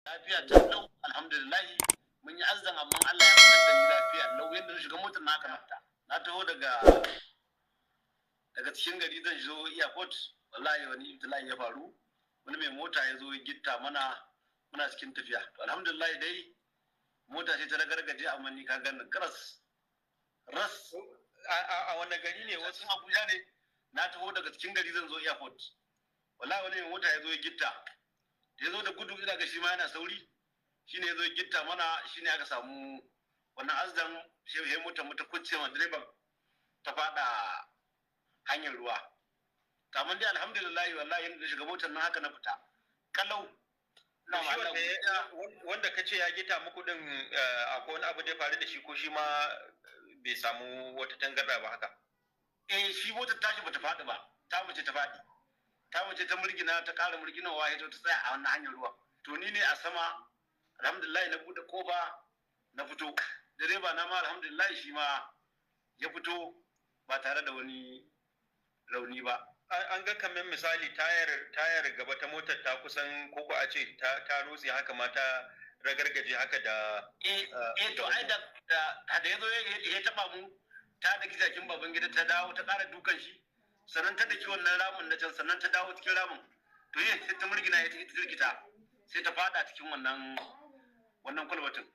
lafiya ta lau alhamdulillah mun yi azzan amma Allah ya fitar da ni lafiya lau yadda na shiga motar na haka na fita na taho daga cikin gari zan zo airport wallahi wani ibtila'i ya faru wani mai mota ya zo gitta mana muna cikin tafiya to alhamdulillah dai mota ce ta ragargaje amma ni ka ganin ras a wani gari ne wasu Abuja ne na taho daga cikin gari zan zo airport wallahi wani mai mota ya zo gitta ya zo da gudu ina ga shi ma yana sauri shine ya zo gitta mana shine aka samu wannan azdan shehe mota kucce ma direban ta fada hanyar ruwa kamar dai alhamdulillah wallahi yanda shiga motar nan haka na fita kalau wanda kace ya gita muku din akwai wani abu da ya faru da shi ko shi ma bai samu wata tangarda ba haka shi motar tashi bata faɗi ba ta mace ta faɗi ta mace ta murgina ta ƙara murginawa ya ta tsaya a wannan hanyar ruwa to ni ne a sama alhamdulillah na bude kofa na fito direba na ma alhamdulillah shi ma ya fito ba tare da wani rauni ba an ga kamar misali tayar gaba ta motar ta kusan koko a ce ta rutse haka ma ta ragargaje haka da to ai da yazo ya taba mu ta da gidajen baban gida ta dawo ta ƙara dukan shi sannan ta daki wannan ramin na can sannan ta dawo cikin ramin to sai ta murgina ya ta rikita sai ta fada cikin wannan kwalbatin